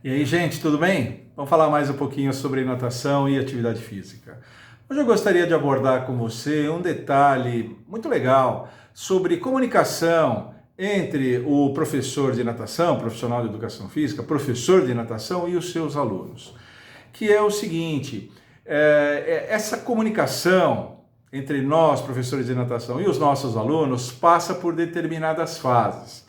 E aí, gente, tudo bem? Vamos falar mais um pouquinho sobre natação e atividade física. Hoje eu gostaria de abordar com você um detalhe muito legal sobre comunicação entre o professor de natação, profissional de educação física, professor de natação e os seus alunos. Que é o seguinte, essa comunicação entre nós, professores de natação, e os nossos alunos passa por determinadas fases.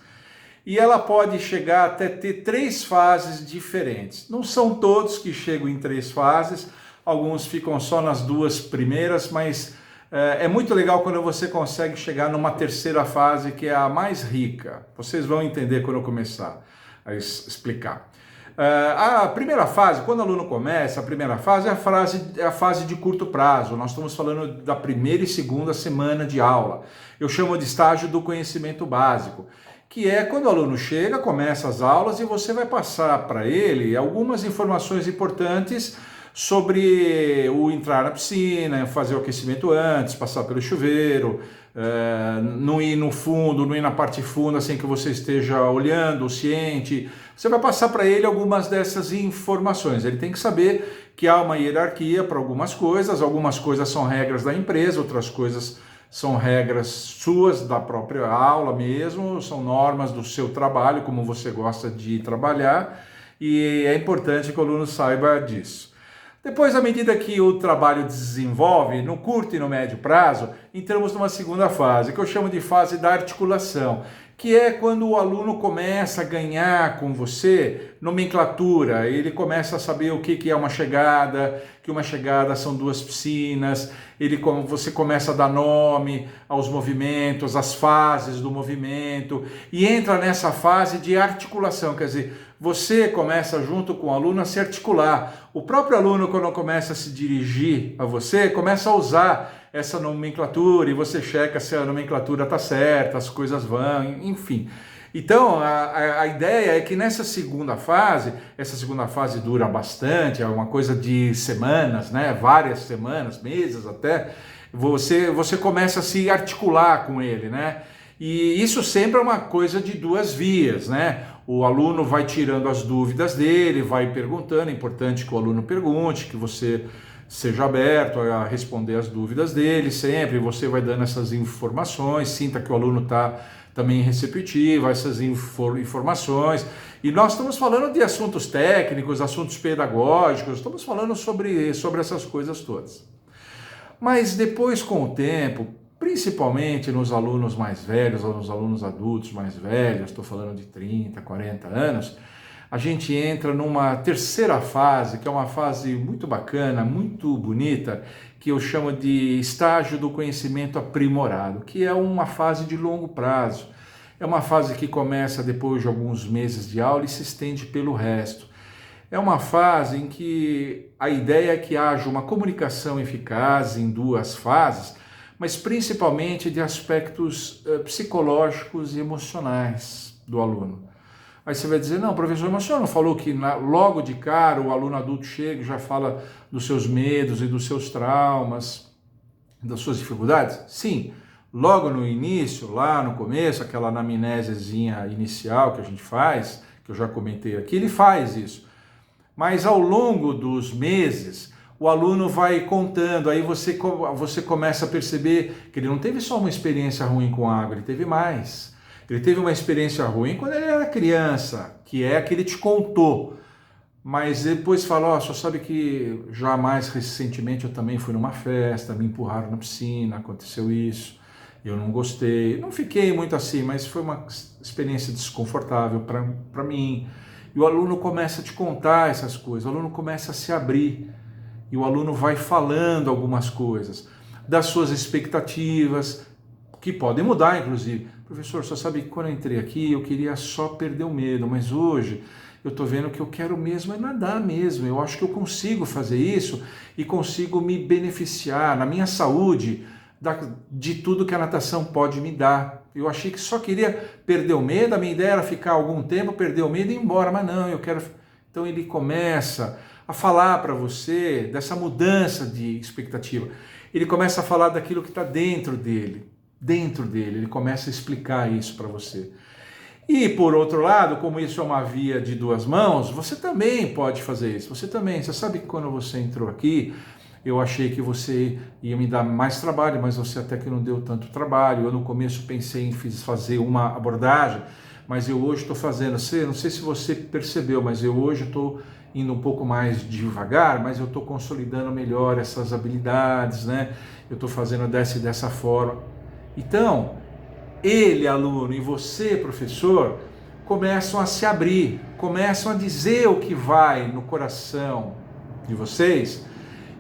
E ela pode chegar até ter 3 fases diferentes. Não são todos que chegam em 3 fases, alguns ficam só nas 2 primeiras, mas é muito legal quando você consegue chegar numa 3ª fase, que é a mais rica. Vocês vão entender quando eu começar a explicar. A primeira fase, quando o aluno começa, a primeira fase é a fase de curto prazo. Nós estamos falando da primeira e segunda semana de aula. Eu chamo de estágio do conhecimento básico, que é quando o aluno chega, começa as aulas e você vai passar para ele algumas informações importantes sobre o entrar na piscina, fazer o aquecimento antes, passar pelo chuveiro, não ir no fundo, não ir na parte funda sem que você esteja olhando, ciente. Você vai passar para ele algumas dessas informações. Ele tem que saber que há uma hierarquia para algumas coisas são regras da empresa, outras coisas são regras suas, da própria aula mesmo, são normas do seu trabalho, como você gosta de trabalhar, e é importante que o aluno saiba disso. Depois, à medida que o trabalho desenvolve, no curto e no médio prazo, entramos numa segunda fase, que eu chamo de fase da articulação, que é quando o aluno começa a ganhar com você nomenclatura, ele começa a saber o que é uma chegada, que uma chegada são 2 piscinas, você começa a dar nome aos movimentos, às fases do movimento, e entra nessa fase de articulação, quer dizer, você começa junto com o aluno a se articular. O próprio aluno, quando começa a se dirigir a você, começa a usar essa nomenclatura e você checa se a nomenclatura está certa, as coisas vão, enfim. Então, a ideia é que nessa segunda fase, essa segunda fase dura bastante, é uma coisa de semanas, né? Várias semanas, meses até, você começa a se articular com ele, né? E isso sempre é uma coisa de 2 vias, né? O aluno vai tirando as dúvidas dele, vai perguntando, é importante que o aluno pergunte, que você seja aberto a responder as dúvidas dele sempre, você vai dando essas informações, sinta que o aluno está também receptivo a essas informações. E nós estamos falando de assuntos técnicos, assuntos pedagógicos, estamos falando sobre essas coisas todas. Mas depois, com o tempo, principalmente nos alunos mais velhos, ou nos alunos adultos mais velhos, estou falando de 30, 40 anos, a gente entra numa 3ª fase, que é uma fase muito bacana, muito bonita, que eu chamo de estágio do conhecimento aprimorado, que é uma fase de longo prazo. É uma fase que começa depois de alguns meses de aula e se estende pelo resto. É uma fase em que a ideia é que haja uma comunicação eficaz em 2 fases, mas principalmente de aspectos psicológicos e emocionais do aluno. Aí você vai dizer, não, professor, mas o senhor não falou que logo de cara o aluno adulto chega e já fala dos seus medos e dos seus traumas, das suas dificuldades? Sim, logo no início, lá no começo, aquela anamnesezinha inicial que a gente faz, que eu já comentei aqui, ele faz isso. Mas ao longo dos meses, o aluno vai contando, aí você começa a perceber que ele não teve só uma experiência ruim com água, ele teve mais. Ele teve uma experiência ruim quando ele era criança, que é a que ele te contou. Mas depois falou, só sabe que já mais recentemente eu também fui numa festa, me empurraram na piscina, aconteceu isso, eu não gostei. Não fiquei muito assim, mas foi uma experiência desconfortável para mim. E o aluno começa a te contar essas coisas, o aluno começa a se abrir. E o aluno vai falando algumas coisas, das suas expectativas, que podem mudar, inclusive. Professor, só sabe que quando eu entrei aqui, eu queria só perder o medo, mas hoje eu estou vendo que eu quero mesmo é nadar mesmo. Eu acho que eu consigo fazer isso e consigo me beneficiar na minha saúde de tudo que a natação pode me dar. Eu achei que só queria perder o medo, a minha ideia era ficar algum tempo, perder o medo e ir embora, mas não, eu quero... Então ele começa a falar para você dessa mudança de expectativa. Ele começa a falar daquilo que está dentro dele, ele começa a explicar isso para você. E, por outro lado, como isso é uma via de duas mãos, você também pode fazer isso. Você sabe que quando você entrou aqui, eu achei que você ia me dar mais trabalho, mas você até que não deu tanto trabalho. Eu no começo pensei em fazer uma abordagem, mas eu hoje estou fazendo, não sei se você percebeu, mas eu hoje estou indo um pouco mais devagar, mas eu estou consolidando melhor essas habilidades, né? Eu estou fazendo dessa forma. Então, ele, aluno, e você, professor, começam a se abrir, começam a dizer o que vai no coração de vocês.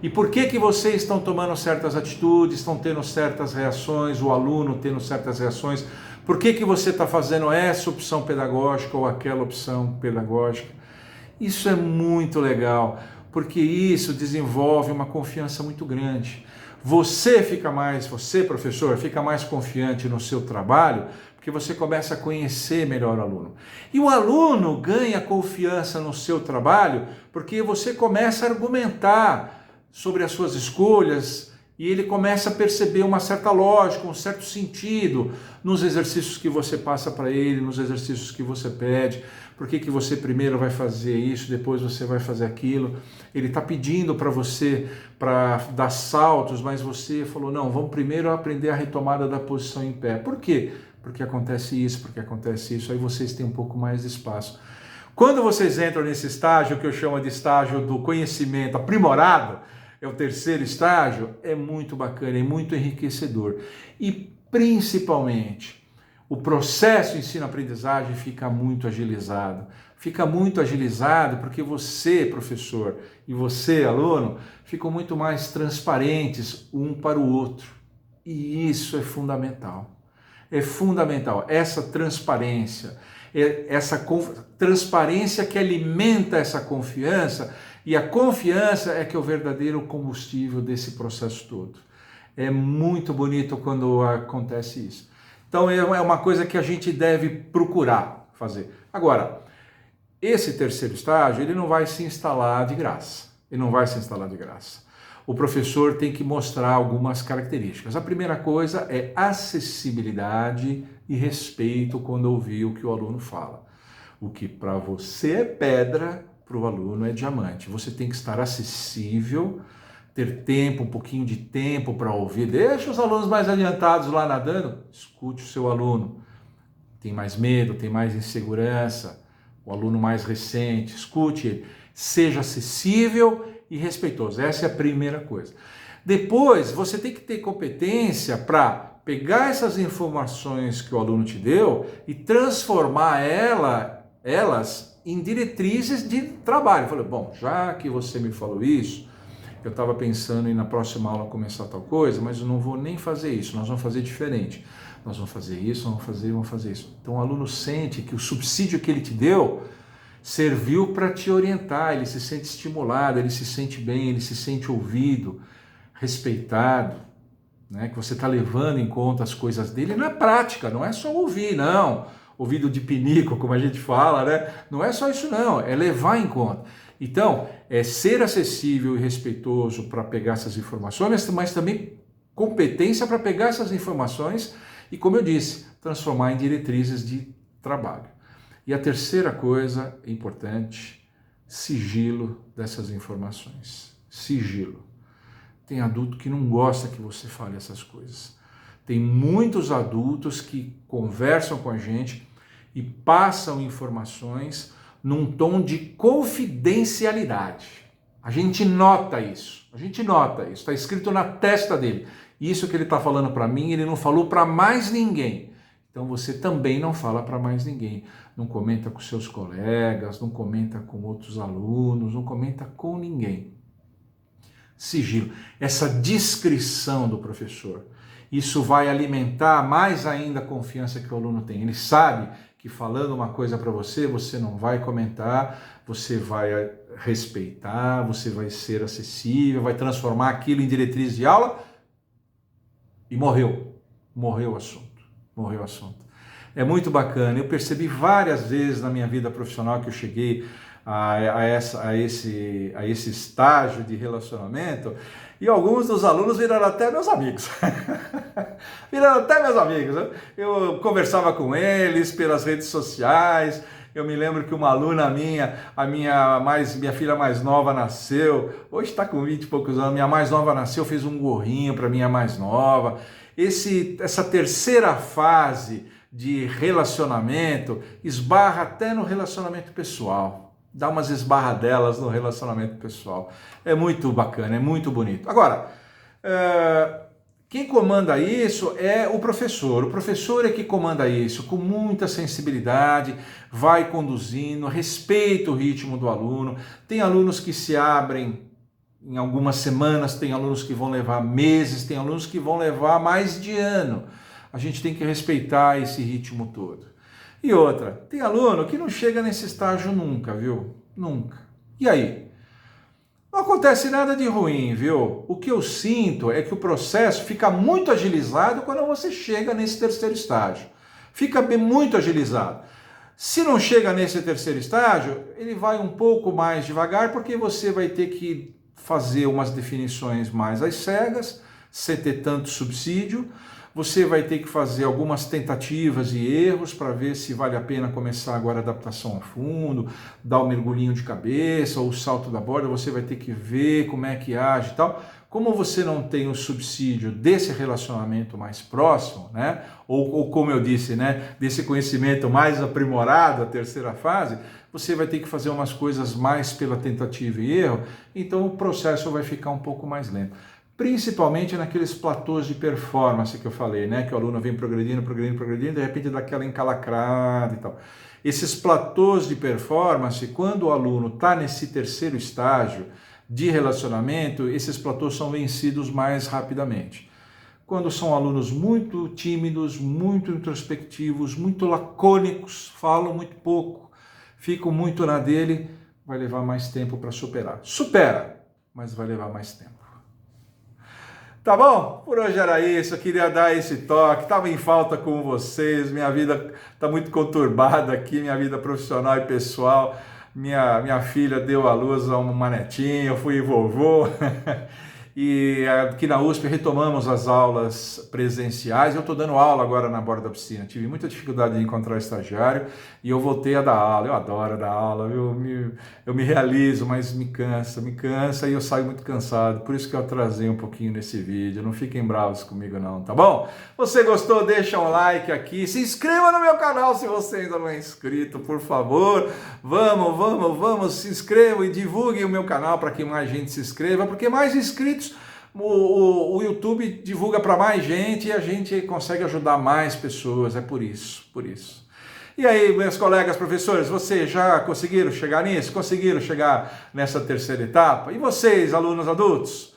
E por que vocês estão tomando certas atitudes, estão tendo certas reações, o aluno tendo certas reações? Por que você está fazendo essa opção pedagógica ou aquela opção pedagógica? Isso é muito legal, porque isso desenvolve uma confiança muito grande. Você, professor, fica mais confiante no seu trabalho, porque você começa a conhecer melhor o aluno. E o aluno ganha confiança no seu trabalho, porque você começa a argumentar sobre as suas escolhas e ele começa a perceber uma certa lógica, um certo sentido nos exercícios que você passa para ele, nos exercícios que você pede. Por que você primeiro vai fazer isso, depois você vai fazer aquilo? Ele está pedindo para você para dar saltos, mas você falou, não, vamos primeiro aprender a retomada da posição em pé. Por quê? Porque acontece isso, aí vocês têm um pouco mais de espaço. Quando vocês entram nesse estágio, que eu chamo de estágio do conhecimento aprimorado, é o terceiro estágio, é muito bacana, é muito enriquecedor. E principalmente, o processo ensino-aprendizagem fica muito agilizado. Fica muito agilizado porque você, professor, e você, aluno, ficam muito mais transparentes um para o outro. E isso é fundamental. É fundamental. Essa transparência, transparência que alimenta essa confiança, e a confiança é que é o verdadeiro combustível desse processo todo. É muito bonito quando acontece isso. Então é uma coisa que a gente deve procurar fazer. Agora, esse terceiro estágio, ele não vai se instalar de graça. Ele não vai se instalar de graça. O professor tem que mostrar algumas características. A primeira coisa é acessibilidade e respeito quando ouvir o que o aluno fala. O que para você é pedra, para o aluno é diamante. Você tem que estar acessível, ter tempo, um pouquinho de tempo para ouvir. Deixa os alunos mais adiantados lá nadando, escute o seu aluno. Tem mais medo, tem mais insegurança, o aluno mais recente, escute ele. Seja acessível e respeitoso. Essa é a primeira coisa. Depois, você tem que ter competência para pegar essas informações que o aluno te deu e transformar elas em diretrizes de trabalho. Eu falei, bom, já que você me falou isso, eu estava pensando em na próxima aula começar tal coisa, mas eu não vou nem fazer isso, nós vamos fazer diferente. Nós vamos fazer isso, vamos fazer isso. Então o aluno sente que o subsídio que ele te deu serviu para te orientar, ele se sente estimulado, ele se sente bem, ele se sente ouvido, respeitado, né? Que você está levando em conta as coisas dele na prática, não é só ouvir, não. Ouvido de pinico, como a gente fala, né? Não é só isso não, é levar em conta. Então, é ser acessível e respeitoso para pegar essas informações, mas também competência para pegar essas informações e, como eu disse, transformar em diretrizes de trabalho. E a terceira coisa importante, sigilo dessas informações. Sigilo. Tem adulto que não gosta que você fale essas coisas. Tem muitos adultos que conversam com a gente e passam informações num tom de confidencialidade. A gente nota isso, está escrito na testa dele. Isso que ele está falando para mim, ele não falou para mais ninguém. Então você também não fala para mais ninguém. Não comenta com seus colegas, não comenta com outros alunos, não comenta com ninguém. Sigilo, essa discrição do professor. Isso vai alimentar mais ainda a confiança que o aluno tem. Ele sabe que falando uma coisa para você, você não vai comentar, você vai respeitar, você vai ser acessível, vai transformar aquilo em diretriz de aula e morreu o assunto. É muito bacana. Eu percebi várias vezes na minha vida profissional que eu cheguei a esse estágio de relacionamento, e alguns dos alunos viraram até meus amigos. Viraram até meus amigos. Né? Eu conversava com eles pelas redes sociais. Eu me lembro que uma aluna minha, minha filha mais nova nasceu, hoje está com 20 e poucos anos, minha mais nova nasceu, fez um gorrinho para minha mais nova. Essa terceira fase de relacionamento esbarra até no relacionamento pessoal. Dá umas esbarradelas no relacionamento pessoal. É muito bacana, é muito bonito. Agora, quem comanda isso é o professor. O professor é que comanda isso com muita sensibilidade, vai conduzindo, respeita o ritmo do aluno. Tem alunos que se abrem em algumas semanas, tem alunos que vão levar meses, tem alunos que vão levar mais de ano. A gente tem que respeitar esse ritmo todo. E outra, tem aluno que não chega nesse estágio nunca, viu? Nunca. E aí? Não acontece nada de ruim, viu? O que eu sinto é que o processo fica muito agilizado quando você chega nesse terceiro estágio. Fica muito agilizado. Se não chega nesse terceiro estágio, ele vai um pouco mais devagar, porque você vai ter que fazer umas definições mais às cegas, sem ter tanto subsídio. Você vai ter que fazer algumas tentativas e erros para ver se vale a pena começar agora a adaptação a fundo, dar o mergulhinho de cabeça ou o salto da borda, você vai ter que ver como é que age e tal. Como você não tem o subsídio desse relacionamento mais próximo, né? Ou como eu disse, né? Desse conhecimento mais aprimorado, a terceira fase, você vai ter que fazer umas coisas mais pela tentativa e erro, então o processo vai ficar um pouco mais lento. Principalmente naqueles platôs de performance que eu falei, né? Que o aluno vem progredindo, de repente dá aquela encalacrada e tal. Esses platôs de performance, quando o aluno está nesse terceiro estágio de relacionamento, esses platôs são vencidos mais rapidamente. Quando são alunos muito tímidos, muito introspectivos, muito lacônicos, falam muito pouco, ficam muito na dele, vai levar mais tempo para superar. Supera, mas vai levar mais tempo. Tá bom? Por hoje era isso, eu queria dar esse toque, estava em falta com vocês, minha vida está muito conturbada aqui, minha vida profissional e pessoal, minha filha deu à luz a uma netinha, eu fui vovô, e aqui na USP retomamos as aulas presenciais. Eu estou dando aula agora na borda da piscina, tive muita dificuldade de encontrar estagiário e eu voltei a dar aula. Eu adoro dar aula, eu me realizo, mas me cansa e eu saio muito cansado, por isso que eu atrasei um pouquinho nesse vídeo. Não fiquem bravos comigo não, tá bom? Você gostou? Deixa um like aqui, se inscreva no meu canal se você ainda não é inscrito, por favor. Vamos, se inscrevam e divulguem o meu canal para que mais gente se inscreva, porque mais inscritos o YouTube divulga para mais gente e a gente consegue ajudar mais pessoas, é por isso. E aí, meus colegas professores, vocês já conseguiram chegar nisso? Conseguiram chegar nessa terceira etapa? E vocês, alunos adultos,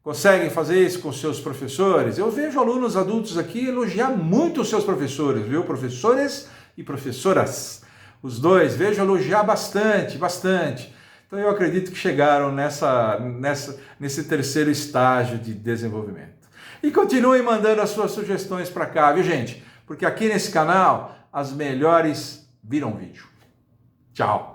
conseguem fazer isso com seus professores? Eu vejo alunos adultos aqui elogiar muito os seus professores, viu? Professores e professoras, os dois, vejo elogiar bastante. Então eu acredito que chegaram nesse terceiro estágio de desenvolvimento. E continuem mandando as suas sugestões para cá, viu gente? Porque aqui nesse canal as melhores viram vídeo. Tchau!